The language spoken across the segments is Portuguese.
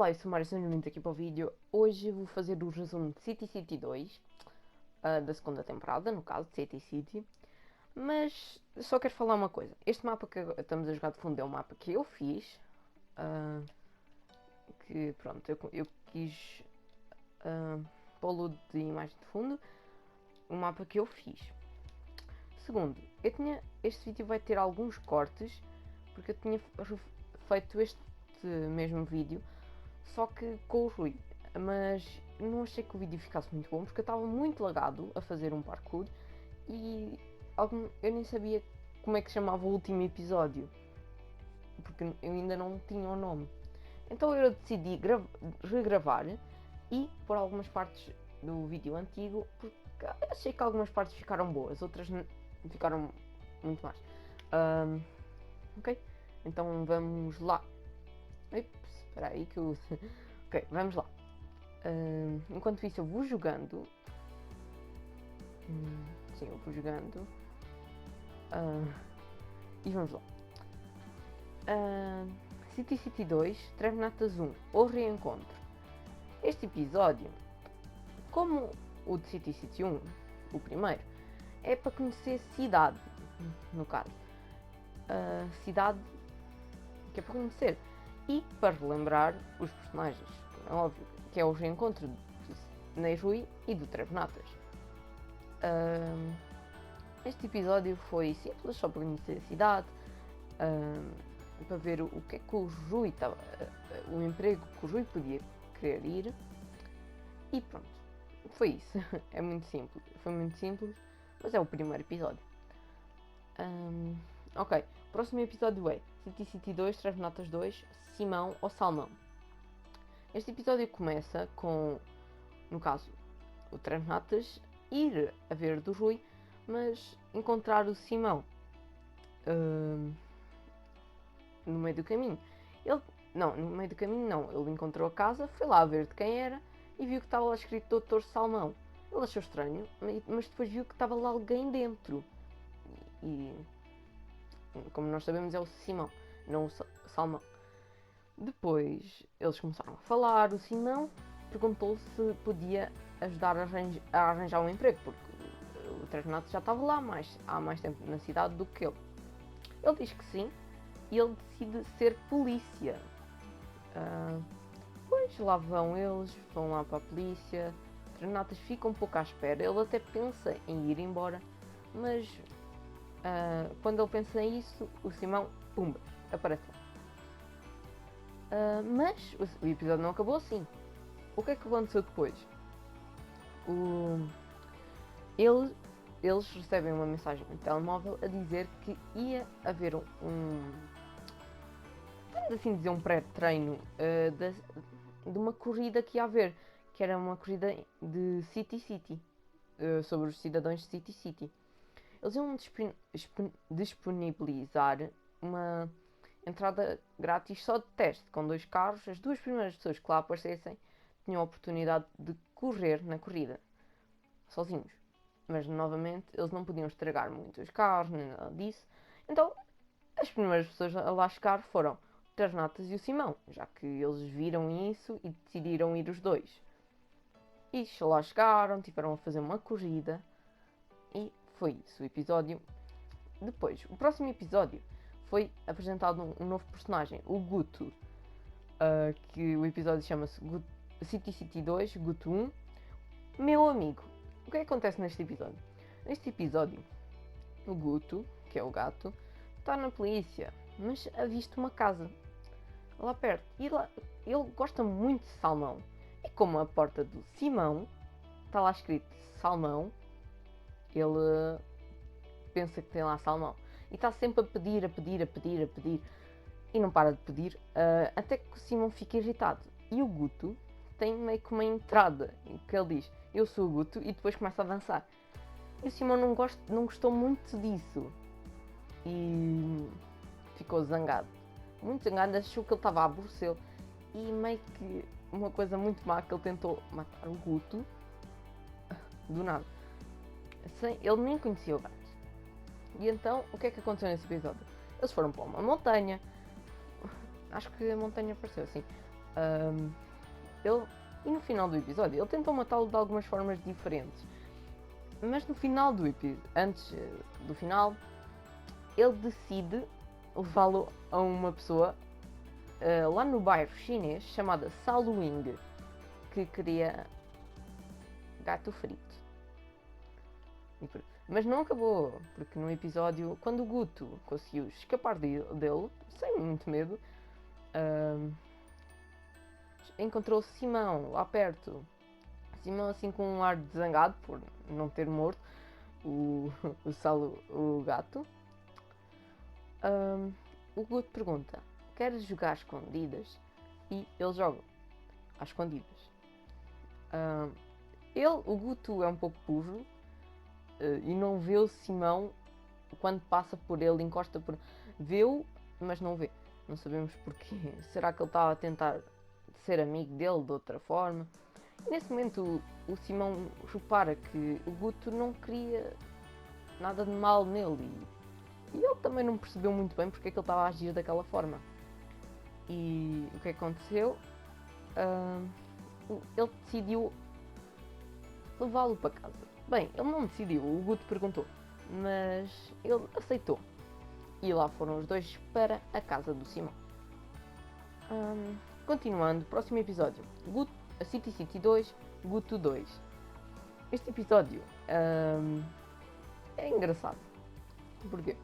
Olá, eu sou Mário, sejam bem-vindos aqui para o vídeo. Hoje vou fazer o resumo de City City 2, da segunda temporada, no caso, de City City. Mas só quero falar uma coisa. Este mapa que estamos a jogar de fundo é um mapa que eu fiz. Que pronto, eu quis pô-lo de imagem de fundo. Um mapa que eu fiz. Segundo, este vídeo vai ter alguns cortes, porque eu tinha feito este mesmo vídeo, só que com o Rui, mas não achei que o vídeo ficasse muito bom, porque eu estava muito lagado a fazer um parkour e eu nem sabia como é que se chamava o último episódio, porque eu ainda não tinha o nome. Então eu decidi regravar e pôr algumas partes do vídeo antigo, porque achei que algumas partes ficaram boas, outras ficaram muito más. Ok, então vamos lá. Espera aí que eu... Ok, vamos lá. Enquanto isso eu vou jogando. Sim, eu vou jogando. E vamos lá. City City 2, Trevnatas 1, O Reencontro. Este episódio, como o de City City 1, o primeiro, é para conhecer cidade, no caso. Cidade que é para conhecer. E para relembrar os personagens, é óbvio, que é o reencontro de Neirui e do Trevnatas. Este episódio foi simples, só para conhecer a cidade, para ver o que é que o Rui estava, o emprego que o Rui podia querer ir. E pronto, foi isso. É muito simples, foi muito simples, mas é o primeiro episódio. Ok, o próximo episódio é City City 2, Trevnatas 2, Simão ou Salmão. Este episódio começa com, no caso, o Trevnatas ir a ver do Rui, mas encontrar o Simão no meio do caminho. No meio do caminho não, ele encontrou a casa, foi lá ver de quem era e viu que estava lá escrito Dr. Salmão. Ele achou estranho, mas depois viu que estava lá alguém dentro. E como nós sabemos é o Simão, não o Salmão. Depois eles começaram a falar, o Simão perguntou se podia ajudar a arranjar um emprego, porque o Trevnatas já estava lá há mais tempo na cidade do que ele. Ele diz que sim e ele decide ser polícia. Pois lá vão eles, vão lá para a polícia. O Trevnatas fica um pouco à espera, ele até pensa em ir embora, mas quando ele pensa nisso, o Simão, pumba, aparece lá. Mas o episódio não acabou assim. O que é que aconteceu depois? Eles recebem uma mensagem no telemóvel a dizer que ia haver vamos assim dizer, um pré-treino de uma corrida que ia haver, que era uma corrida de City City, sobre os cidadãos de City City. Eles iam disponibilizar uma entrada grátis só de teste, com 2 carros. As 2 primeiras pessoas que lá aparecessem tinham a oportunidade de correr na corrida, sozinhos. Mas, novamente, eles não podiam estragar muito os carros, nem nada disso. Então, as primeiras pessoas a lá chegar foram o Trevnatas e o Simão, já que eles viram isso e decidiram ir os dois. E lá chegaram, tiveram a fazer uma corrida e foi isso o episódio. Depois, o próximo episódio foi apresentado um novo personagem, o Guto, que o episódio chama-se City City 2, Guto 1, meu amigo. O que é que acontece neste episódio? Neste episódio, o Guto, que é o gato, está na polícia, mas avista uma casa lá perto. E lá, ele gosta muito de salmão. E como a porta do Simão está lá escrito salmão, ele pensa que tem lá salmão. E está sempre a pedir. E não para de pedir, até que o Simão fica irritado. E o Guto tem meio que uma entrada, em que ele diz, eu sou o Guto, e depois começa a dançar. E o Simão não gostou muito disso. E ficou zangado. Muito zangado, achou que ele estava a aborrecê-lo. E meio que uma coisa muito má, que ele tentou matar o Guto, do nada. Ele nem conhecia o gato. E então, o que é que aconteceu nesse episódio? Eles foram para uma montanha. Acho que a montanha apareceu assim. Ahm, e no final do episódio, ele tentou matá-lo de algumas formas diferentes. Mas no final do episódio, antes do final, ele decide levá-lo a uma pessoa lá no bairro chinês chamada Saluing, que queria gato frito. Mas não acabou, porque no episódio, quando o Guto conseguiu escapar dele, sem muito medo, encontrou Simão lá perto. Simão assim com um ar de zangado por não ter morto o gato. O Guto pergunta: queres jogar às escondidas? E ele joga às escondidas. O Guto é um pouco burro e não vê o Simão quando passa por ele, encosta por. Vê-o, mas não vê. Não sabemos porquê. Será que ele estava a tentar ser amigo dele de outra forma? E nesse momento o Simão repara que o Guto não queria nada de mal nele e ele também não percebeu muito bem porque é que ele estava a agir daquela forma. E o que aconteceu? Ele decidiu levá-lo para casa. Bem, ele não decidiu, o Guto perguntou, mas ele aceitou. E lá foram os dois para a casa do Simão. Continuando, próximo episódio. A City City 2, Guto 2. Este episódio é engraçado. Porquê?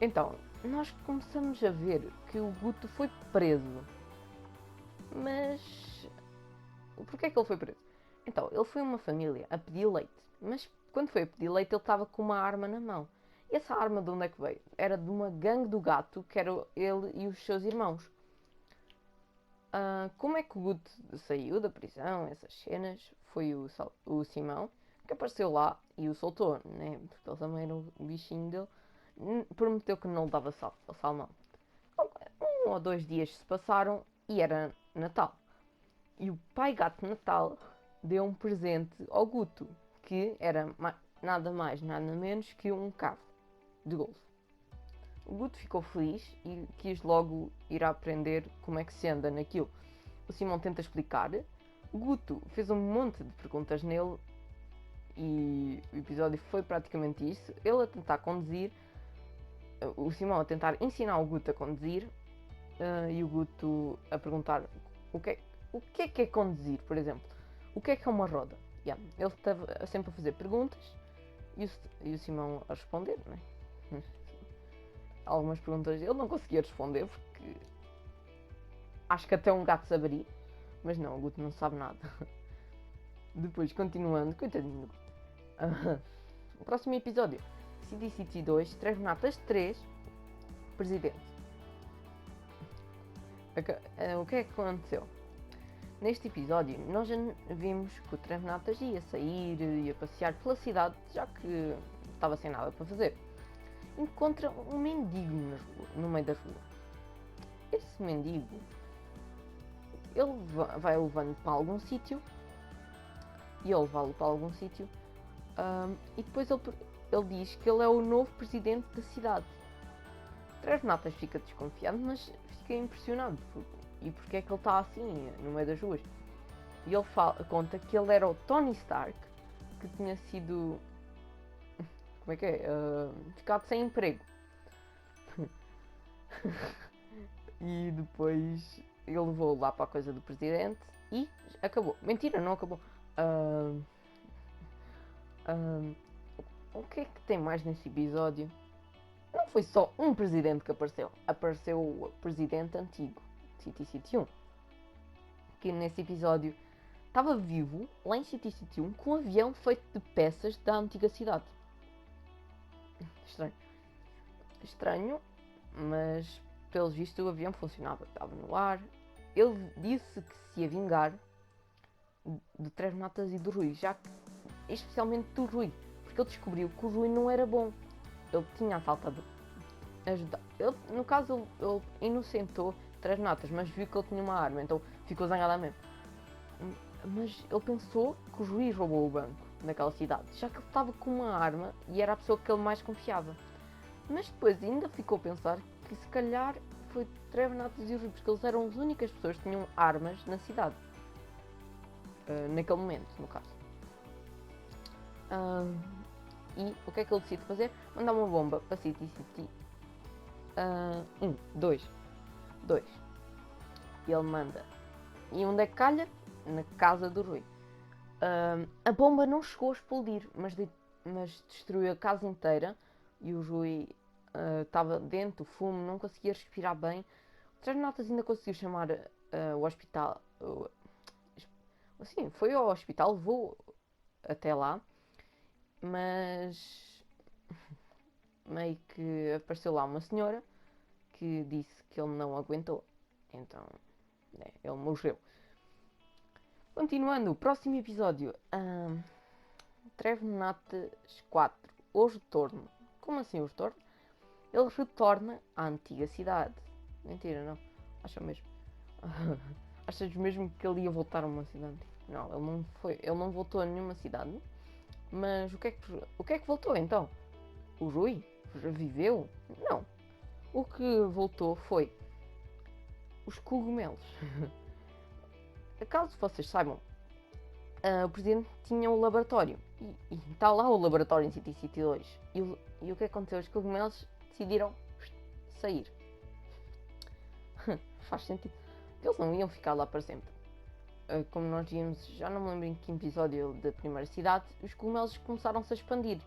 Então, nós começamos a ver que o Guto foi preso. Mas porquê é que ele foi preso? Então, ele foi a uma família a pedir leite. Mas quando foi a pedir leite, ele estava com uma arma na mão. E essa arma de onde é que veio? Era de uma gangue do gato, que era ele e os seus irmãos. Como é que o Guto saiu da prisão, essas cenas? Foi o Simão que apareceu lá e o soltou, né? Porque ele também era o bichinho dele. Prometeu que não lhe dava salmão. 1 ou 2 dias se passaram e era Natal. E o pai gato Natal deu um presente ao Guto, que era nada mais, nada menos que um carro de golfe. O Guto ficou feliz e quis logo ir a aprender como é que se anda naquilo. O Simão tenta explicar. O Guto fez um monte de perguntas nele e o episódio foi praticamente isso. Ele a tentar conduzir, o Simão a tentar ensinar o Guto a conduzir e o Guto a perguntar o que é conduzir, por exemplo. O que é uma roda? Ele estava sempre a fazer perguntas e o Simão a responder, não é? Algumas perguntas ele não conseguia responder porque acho que até um gato saberia, mas não, o Guto não sabe nada. Depois, continuando, coitadinho do Guto. O próximo episódio, City City 2, Três Natas 3, Presidente. O que é que aconteceu? Neste episódio, nós já vimos que o Três Natas ia sair, ia passear pela cidade, já que estava sem nada para fazer. Encontra um mendigo no meio da rua. Esse mendigo, ele vai levando para algum sítio, e ele levá-lo para algum sítio, e depois ele diz que ele é o novo presidente da cidade. Três Natas fica desconfiado, mas fica impressionado. E porque é que ele está assim, no meio das ruas? E ele conta que ele era o Tony Stark, que tinha sido... Como é que é? Ficado sem emprego. E depois ele levou lá para a coisa do presidente e acabou. Mentira, não acabou. O que é que tem mais nesse episódio? Não foi só um presidente que apareceu. Apareceu o presidente antigo, City City 1. Que nesse episódio estava vivo, lá em City City 1, com um avião feito de peças da antiga cidade. Estranho, mas pelo visto o avião funcionava, estava no ar. Ele disse que se ia vingar de Três Natas e do Rui, já que, especialmente do Rui, porque ele descobriu que o Rui não era bom. Ele tinha assaltado, ajudar. No caso, ele inocentou Três Natas, mas viu que ele tinha uma arma, então ficou zangado mesmo. Mas ele pensou que o Rui roubou o banco naquela cidade, já que ele estava com uma arma e era a pessoa que ele mais confiava. Mas depois ainda ficou a pensar que se calhar foi Trevenatas e os Rui, porque eles eram as únicas pessoas que tinham armas na cidade. Naquele momento, no caso. E o que é que ele decide fazer? Mandar uma bomba para City City. Dois. E ele manda. E onde é que calha? Na casa do Rui. A bomba não chegou a explodir, mas destruiu a casa inteira. E o Rui estava dentro, do fumo, não conseguia respirar bem. O Trevnatas ainda conseguiu chamar o hospital. Assim, foi ao hospital, levou até lá, mas meio que apareceu lá uma senhora que disse que ele não aguentou. Então, ele morreu. Continuando, o próximo episódio. Trevnatas 4. O retorno. Como assim o retorno? Ele retorna à antiga cidade. Mentira, não. Acham mesmo? Achas mesmo que ele ia voltar a uma cidade? Não, ele não foi. Ele não voltou a nenhuma cidade. Mas o que é que voltou então? O Rui? Reviveu? Não. O que voltou foi os cogumelos. Caso vocês saibam, o presidente tinha um laboratório. E está lá o laboratório em City City 2. E o que aconteceu? Os cogumelos decidiram sair. Faz sentido. Eles não iam ficar lá para sempre. Como nós vimos, já não me lembro em que episódio da primeira cidade, os cogumelos começaram-se a expandir.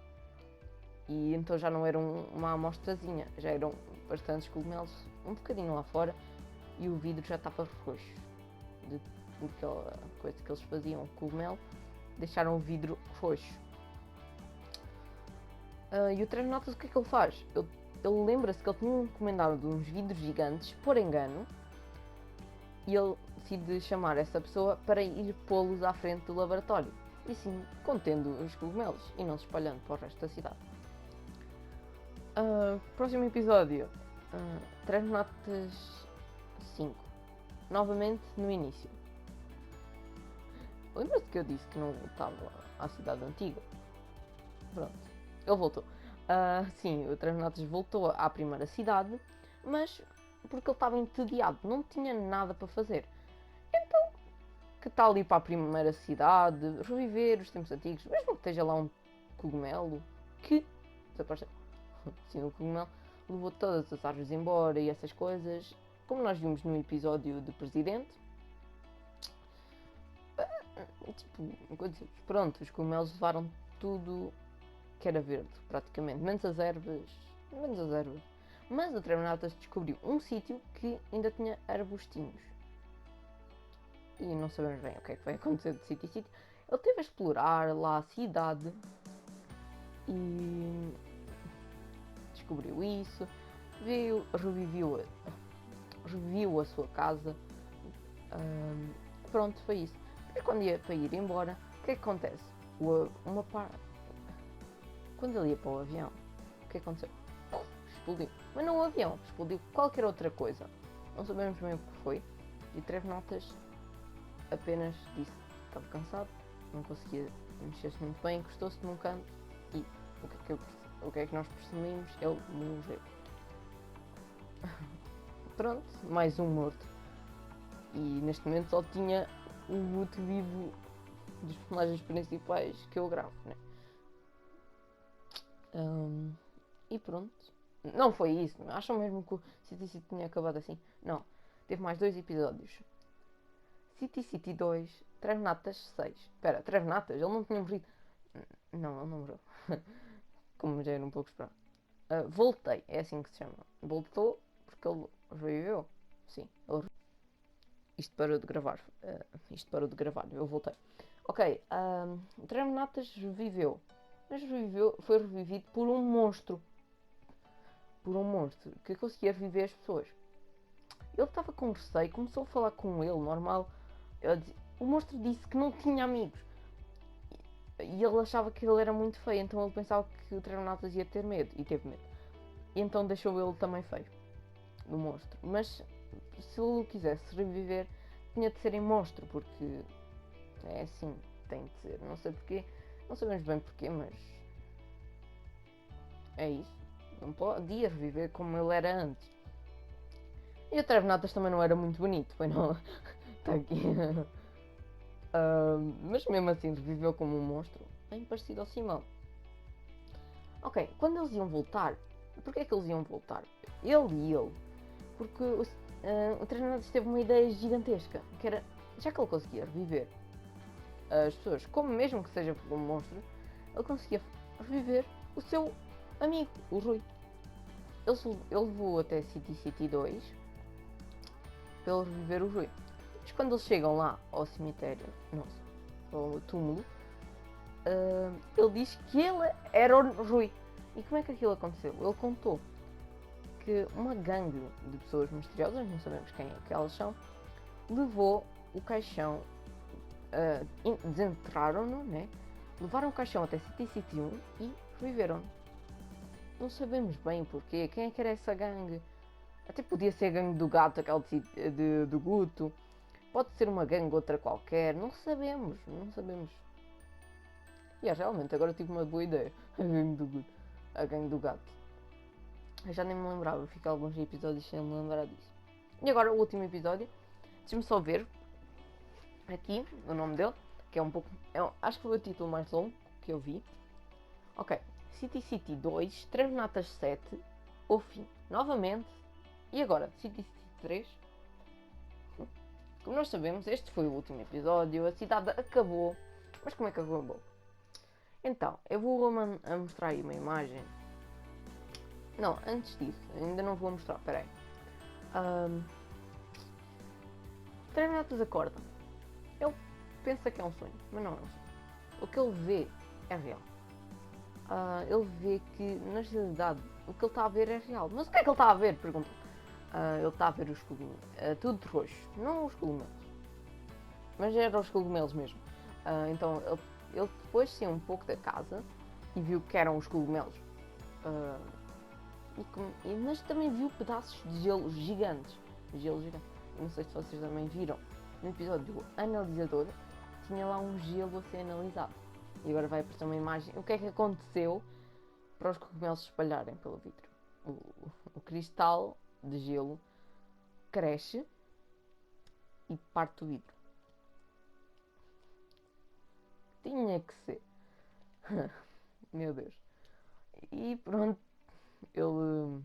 E então já não eram uma amostrazinha, já eram bastantes cogumelos, um bocadinho lá fora, e o vidro já estava roxo. Daquela coisa que eles faziam, cogumelo, deixaram o vidro roxo. E o Trevnatas, o que é que ele faz? Ele lembra-se que ele tinha encomendado uns vidros gigantes, por engano, e ele decide chamar essa pessoa para ir pô-los à frente do laboratório, e assim contendo os cogumelos e não se espalhando para o resto da cidade. Próximo episódio, Trevnatas 5, novamente no início. Lembra-te que eu disse que não voltava à cidade antiga? Pronto, ele voltou. Sim, o Trevnatas voltou à primeira cidade, mas porque ele estava entediado, não tinha nada para fazer. Então, que tal ir para a primeira cidade, reviver os tempos antigos, mesmo que esteja lá um cogumelo que desapareceu. Sim, o cogumelo levou todas as árvores embora e essas coisas, como nós vimos no episódio do presidente. Pronto, os cogumelos levaram tudo que era verde, praticamente, menos as ervas. Mas o Trevnatas descobriu um sítio que ainda tinha arbustinhos. E não sabemos bem o que é que vai acontecer de sítio em sítio. Ele teve a explorar lá a cidade e descobriu isso. Reviu a sua casa. Pronto, foi isso. E quando ia para ir embora, o que é que acontece? Quando ele ia para o avião, o que aconteceu? Explodiu. Mas não o avião, explodiu qualquer outra coisa. Não sabemos bem o que foi. E Trevnatas apenas disse que estava cansado, não conseguia mexer-se muito bem, encostou-se num canto e o que é que nós percebemos? Ele morreu. Pronto, mais um morto. E neste momento só tinha o último vivo dos personagens principais que eu gravo, né? E pronto. Não foi isso. Acham mesmo que o City City tinha acabado assim? Não. Teve mais 2 episódios. City City 2, Trevnatas 6. Espera, Trevnatas? Ele não tinha morrido. Não, ele não morreu. Como já era um pouco esperado. Voltei, é assim que se chama. Voltou porque ele reviveu. Sim, ele... Isto parou de gravar. Eu voltei. Ok, Trevnatas reviveu. Mas foi revivido por um monstro. Por um monstro que conseguia reviver as pessoas. Ele estava com receio, começou a falar com ele, normal. O monstro disse que não tinha amigos. E ele achava que ele era muito feio, então ele pensava que o Trevnatas ia ter medo. E teve medo. E então deixou ele também feio. Do monstro. Mas se ele quisesse reviver, tinha de ser em monstro, porque é assim, tem de ser. Não sei porquê, não sabemos bem porquê, mas é isso. Não podia reviver como ele era antes. E o Trevnatas também não era muito bonito, foi não? Está aqui. Mas mesmo assim reviveu como um monstro, bem parecido ao Simão. Ok, quando eles iam voltar, porquê é que eles iam voltar? Ele e ele. Porque o Trevnatas teve uma ideia gigantesca, que era, já que ele conseguia reviver as pessoas, como mesmo que seja como monstro, ele conseguia reviver o seu amigo, o Rui. Ele levou até City 2 para ele reviver o Rui. Mas quando eles chegam lá ao cemitério, nossa, ao túmulo, ele diz que ele era o Rui. E como é que aquilo aconteceu? Ele contou que uma gangue de pessoas misteriosas, não sabemos quem é que elas são, levou o caixão, desenterraram-no, né? Levaram o caixão até City 1 e reviveram-no. Não sabemos bem o porquê, quem é que era essa gangue. Até podia ser a gangue do gato, aquele do Guto. Pode ser uma gangue outra qualquer, não sabemos. E realmente, agora tive uma boa ideia. A gangue do gato. Eu já nem me lembrava, fiquei alguns episódios sem me lembrar disso. E agora o último episódio. Deixa-me só ver aqui o nome dele, que é um pouco. Acho que foi o título mais longo que eu vi. Ok. City 2, Trevnatas 7, o fim. Novamente. E agora? City 3. Como nós sabemos, este foi o último episódio, a cidade acabou. Mas como é que acabou? Então, eu vou mostrar aí uma imagem. Não, antes disso, ainda não vou mostrar, peraí. Trevnatas acorda. Ele pensa que é um sonho, mas não é um sonho. O que ele vê é real. Ele vê que, na realidade, o que ele está a ver é real. Mas o que é que ele está a ver? Pergunta. Ele está a ver os cogumelos. Tudo de roxo, não os cogumelos. Mas eram os cogumelos mesmo. Então ele depois saiu um pouco da casa e viu que eram os cogumelos. Mas também viu pedaços de gelo gigantes. Não sei se vocês também viram. No episódio do analisador, tinha lá um gelo a ser analisado. E agora vai aparecer uma imagem. O que é que aconteceu para os cogumelos se espalharem pelo vidro? O cristal de gelo cresce e parte o vidro. Tinha que ser. Meu Deus. E pronto, ele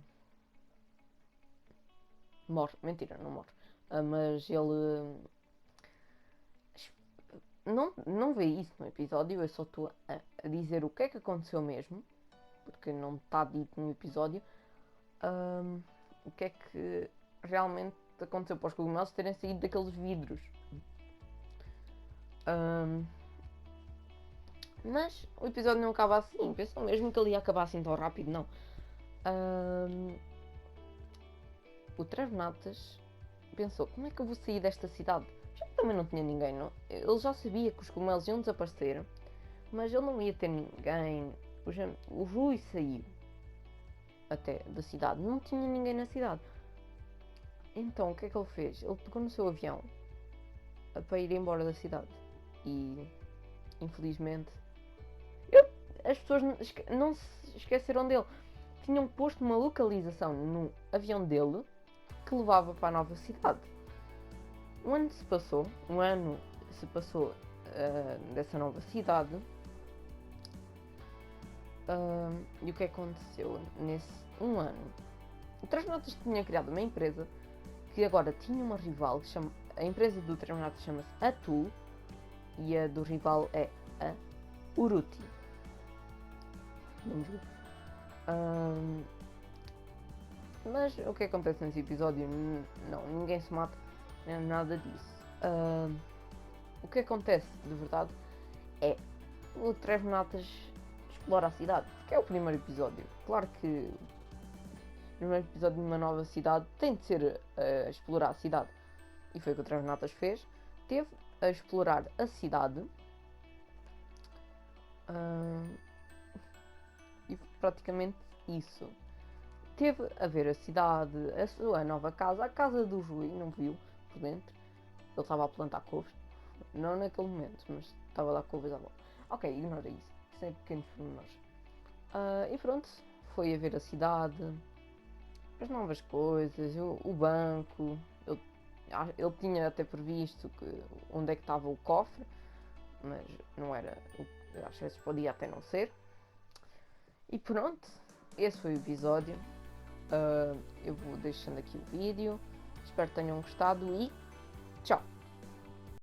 morre. Mentira, não morre. Mas ele não vê isso no episódio. Eu só estou a dizer o que é que aconteceu mesmo, porque não está dito no episódio. O que é que realmente aconteceu para os cogumelos terem saído daqueles vidros. Mas o episódio não acaba assim. Pensam mesmo que ele ia acabar assim tão rápido? Não. O Trevnatas pensou, como é que eu vou sair desta cidade? Já que também não tinha ninguém, não? Ele já sabia que os cogumelos iam desaparecer, mas ele não ia ter ninguém. O Rui saiu até da cidade, não tinha ninguém na cidade. Então o que é que ele fez? Ele pegou no seu avião para ir embora da cidade e infelizmente as pessoas não se esqueceram dele. Tinham posto uma localização no avião dele que levava para a nova cidade. Um ano se passou dessa nova cidade. E o que aconteceu nesse um ano? O Trevnatas tinha criado uma empresa que agora tinha uma rival. A empresa do Trevnatas chama-se Atul e a do rival é a Uruti. Vamos ver. Mas o que acontece nesse episódio? Não, ninguém se mata, nem nada disso. O que acontece de verdade é o Trevnatas explora a cidade, que é o primeiro episódio. Claro que o primeiro episódio de uma nova cidade tem de ser explorar a cidade. E foi o que o Trevnatas fez. Teve a explorar a cidade. E praticamente isso. Teve a ver a cidade, a sua nova casa, a casa do Rui, não viu por dentro. Ele estava a plantar couves. Não naquele momento, mas estava lá couves à volta. Ok, ignora isso. Isso é pequenos pormenores. E pronto, foi a ver a cidade. as novas coisas, o banco. Ele tinha até previsto onde é que estava o cofre, mas não era. Às vezes podia até não ser. E pronto, esse foi o episódio. Eu vou deixando aqui o vídeo. Espero que tenham gostado e tchau!